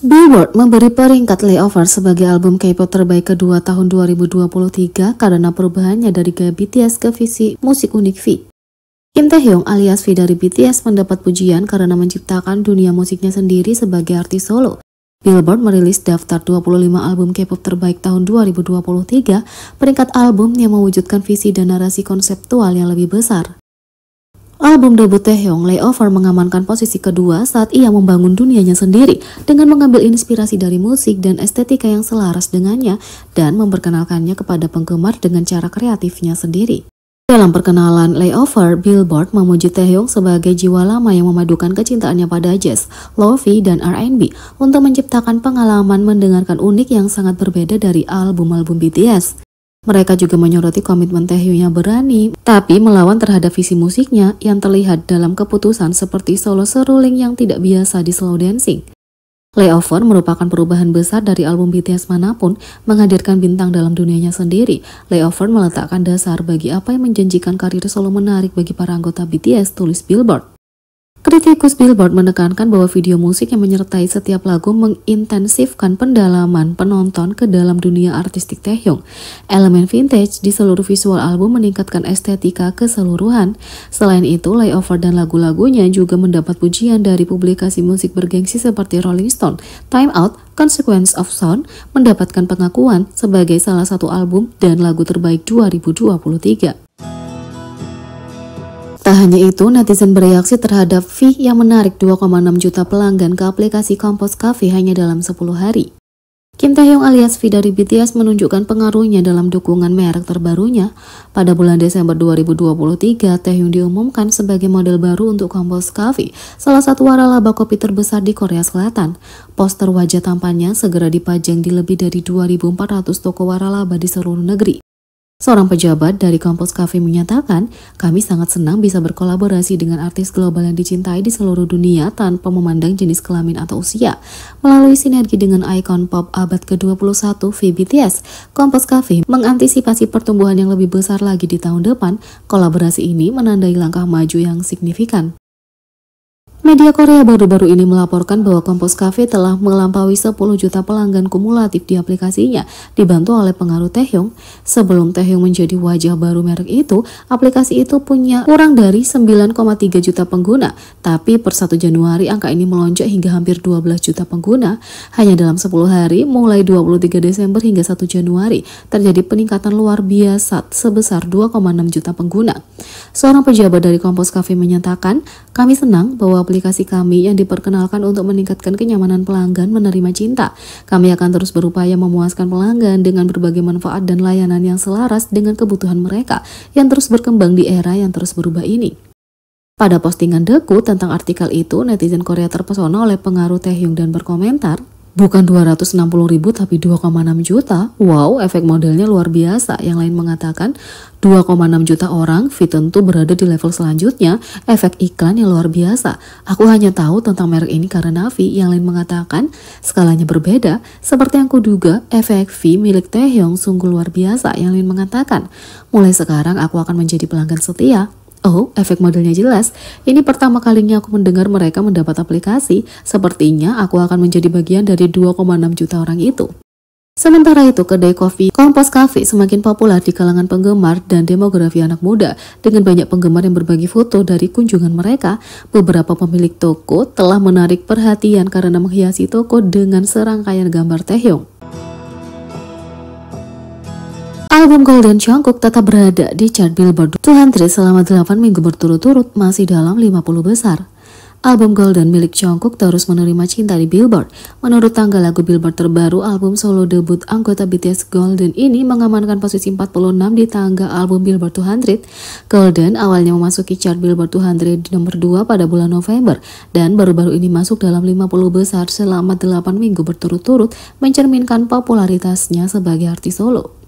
Billboard memberi peringkat Layover sebagai album K-pop terbaik kedua tahun 2023 karena perubahannya dari gaya BTS ke visi musik unik V. Kim Taehyung alias V dari BTS mendapat pujian karena menciptakan dunia musiknya sendiri sebagai artis solo. Billboard merilis daftar 25 album K-pop terbaik tahun 2023, peringkat album yang mewujudkan visi dan narasi konseptual yang lebih besar. Album debut Taehyung, Layover, mengamankan posisi kedua saat ia membangun dunianya sendiri dengan mengambil inspirasi dari musik dan estetika yang selaras dengannya dan memperkenalkannya kepada penggemar dengan cara kreatifnya sendiri. Dalam perkenalan Layover, Billboard memuji Taehyung sebagai jiwa lama yang memadukan kecintaannya pada jazz, lo-fi, dan R&B untuk menciptakan pengalaman mendengarkan unik yang sangat berbeda dari album-album BTS. Mereka juga menyoroti komitmen Taehyung yang berani, tapi melawan terhadap visi musiknya yang terlihat dalam keputusan seperti solo seruling yang tidak biasa di slow dancing. Layover merupakan perubahan besar dari album BTS manapun, menghadirkan bintang dalam dunianya sendiri. Layover meletakkan dasar bagi apa yang menjanjikan karir solo menarik bagi para anggota BTS, tulis Billboard. Kritikus Billboard menekankan bahwa video musik yang menyertai setiap lagu mengintensifkan pendalaman penonton ke dalam dunia artistik Taehyung. Elemen vintage di seluruh visual album meningkatkan estetika keseluruhan. Selain itu, Layover dan lagu-lagunya juga mendapat pujian dari publikasi musik bergengsi seperti Rolling Stone. Time Out, Consequence of Sound mendapatkan pengakuan sebagai salah satu album dan lagu terbaik 2023. Tak hanya itu, netizen bereaksi terhadap V yang menarik 2,6 juta pelanggan ke aplikasi Compose Cafe hanya dalam 10 hari. Kim Taehyung alias V dari BTS menunjukkan pengaruhnya dalam dukungan merek terbarunya. Pada bulan Desember 2023, Taehyung diumumkan sebagai model baru untuk Compose Cafe, salah satu waralaba kopi terbesar di Korea Selatan. Poster wajah tampannya segera dipajang di lebih dari 2.400 toko waralaba di seluruh negeri. Seorang pejabat dari Compose Cafe menyatakan, "Kami sangat senang bisa berkolaborasi dengan artis global yang dicintai di seluruh dunia tanpa memandang jenis kelamin atau usia." Melalui sinergi dengan ikon pop abad ke-21 V BTS, Compose Cafe mengantisipasi pertumbuhan yang lebih besar lagi di tahun depan. Kolaborasi ini menandai langkah maju yang signifikan. Media Korea baru-baru ini melaporkan bahwa Compose Cafe telah melampaui 10 juta pelanggan kumulatif di aplikasinya, dibantu oleh pengaruh Taehyung. Sebelum Taehyung menjadi wajah baru merek itu, aplikasi itu punya kurang dari 9,3 juta pengguna, tapi per 1 Januari angka ini melonjak hingga hampir 12 juta pengguna. Hanya dalam 10 hari, mulai 23 Desember hingga 1 Januari, terjadi peningkatan luar biasa sebesar 2,6 juta pengguna. Seorang pejabat dari Compose Cafe menyatakan, "Kami senang bahwa aplikasi kami yang diperkenalkan untuk meningkatkan kenyamanan pelanggan menerima cinta. Kami akan terus berupaya memuaskan pelanggan dengan berbagai manfaat dan layanan yang selaras dengan kebutuhan mereka yang terus berkembang di era yang terus berubah ini." Pada postingan Deku tentang artikel itu, netizen Korea terpesona oleh pengaruh Taehyung dan berkomentar, "Bukan 260.000 tapi 2,6 juta. Wow, efek modelnya luar biasa." Yang lain mengatakan, 2,6 juta orang, V tentu berada di level selanjutnya. Efek iklan yang luar biasa. Aku hanya tahu tentang merek ini karena V. Yang lain mengatakan, skalanya berbeda. Seperti yang kuduga, efek V milik Taehyung sungguh luar biasa. Yang lain mengatakan, mulai sekarang aku akan menjadi pelanggan setia. Oh, efek modelnya jelas. Ini pertama kalinya aku mendengar mereka mendapat aplikasi. Sepertinya aku akan menjadi bagian dari 2,6 juta orang itu. Sementara itu, kedai kopi Compose Cafe semakin populer di kalangan penggemar dan demografi anak muda. Dengan banyak penggemar yang berbagi foto dari kunjungan mereka, beberapa pemilik toko telah menarik perhatian karena menghiasi toko dengan serangkaian gambar Taehyung. Album Golden Jungkook tetap berada di chart Billboard 200 selama 8 minggu berturut-turut, masih dalam 50 besar. Album Golden milik Jungkook terus menerima cinta di Billboard. Menurut tanggal lagu Billboard terbaru, album solo debut anggota BTS Golden ini mengamankan posisi 46 di tangga album Billboard 200. Golden awalnya memasuki chart Billboard 200 di nomor 2 pada bulan November dan baru-baru ini masuk dalam 50 besar selama 8 minggu berturut-turut, mencerminkan popularitasnya sebagai artis solo.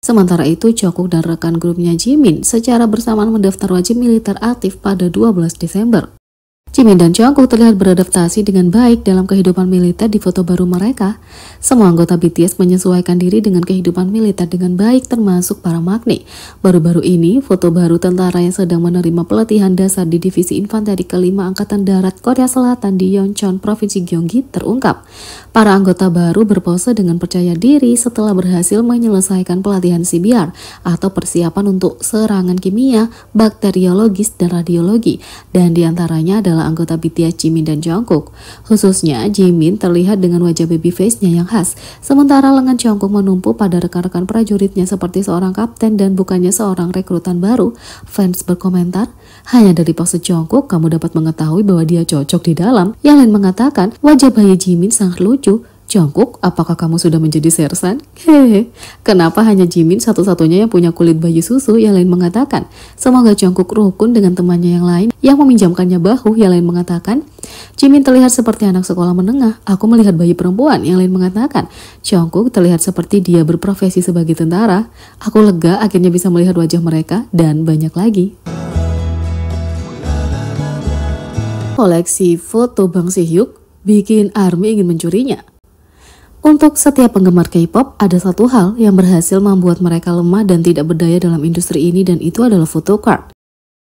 Sementara itu, Jungkook dan rekan grupnya Jimin secara bersamaan mendaftar wajib militer aktif pada 12 Desember. Jimin dan Jungkook terlihat beradaptasi dengan baik dalam kehidupan militer di foto baru mereka. Semua anggota BTS menyesuaikan diri dengan kehidupan militer dengan baik, termasuk para magni. Baru-baru ini, foto baru tentara yang sedang menerima pelatihan dasar di Divisi Infanteri ke-5 Angkatan Darat Korea Selatan di Yeoncheon, Provinsi Gyeonggi terungkap. Para anggota baru berpose dengan percaya diri setelah berhasil menyelesaikan pelatihan CBR atau persiapan untuk serangan kimia, bakteriologis, dan radiologi. Dan diantaranya adalah anggota BTS Jimin dan Jungkook. Khususnya Jimin terlihat dengan wajah baby face-nya yang khas, sementara lengan Jungkook menumpu pada rekan-rekan prajuritnya seperti seorang kapten dan bukannya seorang rekrutan baru. Fans berkomentar, hanya dari pose Jungkook kamu dapat mengetahui bahwa dia cocok di dalam. Yang lain mengatakan, wajah bayi Jimin sangat lucu. Jungkook, apakah kamu sudah menjadi sersan? Hehe, kenapa hanya Jimin satu-satunya yang punya kulit bayi susu? Yang lain mengatakan, semoga Jungkook rukun dengan temannya yang lain yang meminjamkannya bahu. Yang lain mengatakan, Jimin terlihat seperti anak sekolah menengah. Aku melihat bayi perempuan. Yang lain mengatakan, Jungkook terlihat seperti dia berprofesi sebagai tentara. Aku lega akhirnya bisa melihat wajah mereka, dan banyak lagi. Koleksi foto Bang Si-hyuk bikin ARMY ingin mencurinya. Untuk setiap penggemar K-pop, ada satu hal yang berhasil membuat mereka lemah dan tidak berdaya dalam industri ini, dan itu adalah photocard.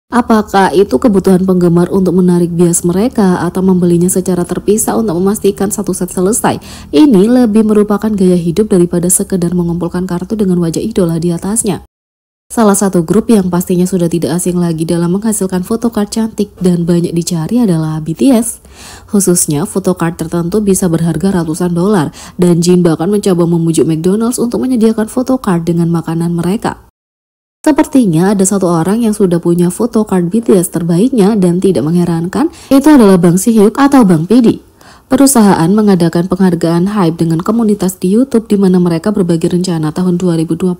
Apakah itu kebutuhan penggemar untuk menarik bias mereka atau membelinya secara terpisah untuk memastikan satu set selesai? Ini lebih merupakan gaya hidup daripada sekedar mengumpulkan kartu dengan wajah idola di atasnya. Salah satu grup yang pastinya sudah tidak asing lagi dalam menghasilkan photocard cantik dan banyak dicari adalah BTS. Khususnya photocard tertentu bisa berharga ratusan dolar, dan Jin bahkan mencoba memujuk McDonald's untuk menyediakan photocard dengan makanan mereka. Sepertinya ada satu orang yang sudah punya photocard BTS terbaiknya, dan tidak mengherankan, itu adalah Bang Si-hyuk atau Bang PD. Perusahaan mengadakan penghargaan HYBE dengan komunitas di YouTube di mana mereka berbagi rencana tahun 2022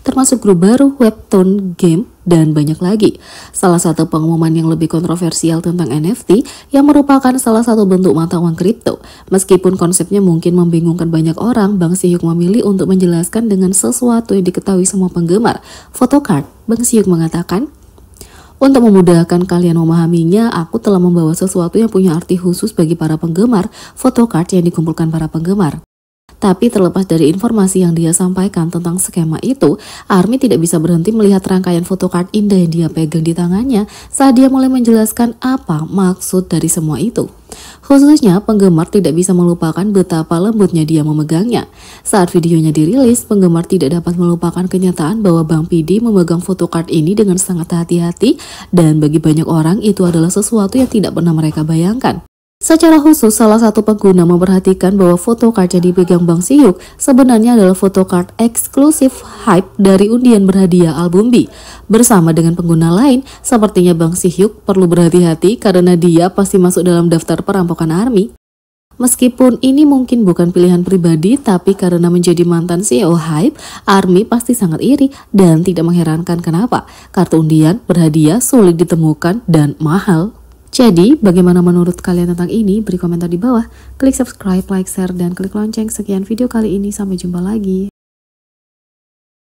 termasuk grup baru, webtoon, game, dan banyak lagi. Salah satu pengumuman yang lebih kontroversial tentang NFT yang merupakan salah satu bentuk mata uang kripto. Meskipun konsepnya mungkin membingungkan banyak orang, Bang Si-hyuk memilih untuk menjelaskan dengan sesuatu yang diketahui semua penggemar. Photocard, Bang Si-hyuk mengatakan, untuk memudahkan kalian memahaminya, aku telah membawa sesuatu yang punya arti khusus bagi para penggemar, photocard yang dikumpulkan para penggemar. Tapi terlepas dari informasi yang dia sampaikan tentang skema itu, ARMY tidak bisa berhenti melihat rangkaian photocard indah yang dia pegang di tangannya saat dia mulai menjelaskan apa maksud dari semua itu. Khususnya, penggemar tidak bisa melupakan betapa lembutnya dia memegangnya. Saat videonya dirilis, penggemar tidak dapat melupakan kenyataan bahwa Bang PD memegang photocard ini dengan sangat hati-hati, dan bagi banyak orang itu adalah sesuatu yang tidak pernah mereka bayangkan. Secara khusus, salah satu pengguna memperhatikan bahwa photocard yang dipegang Bang Si-hyuk sebenarnya adalah photocard eksklusif HYBE dari undian berhadiah album B. Bersama dengan pengguna lain, sepertinya Bang Si-hyuk perlu berhati-hati karena dia pasti masuk dalam daftar perampokan ARMY. Meskipun ini mungkin bukan pilihan pribadi, tapi karena menjadi mantan CEO HYBE, ARMY pasti sangat iri, dan tidak mengherankan kenapa. Kartu undian berhadiah sulit ditemukan dan mahal. Jadi, bagaimana menurut kalian tentang ini? Beri komentar di bawah. Klik subscribe, like, share, dan klik lonceng. Sekian video kali ini. Sampai jumpa lagi.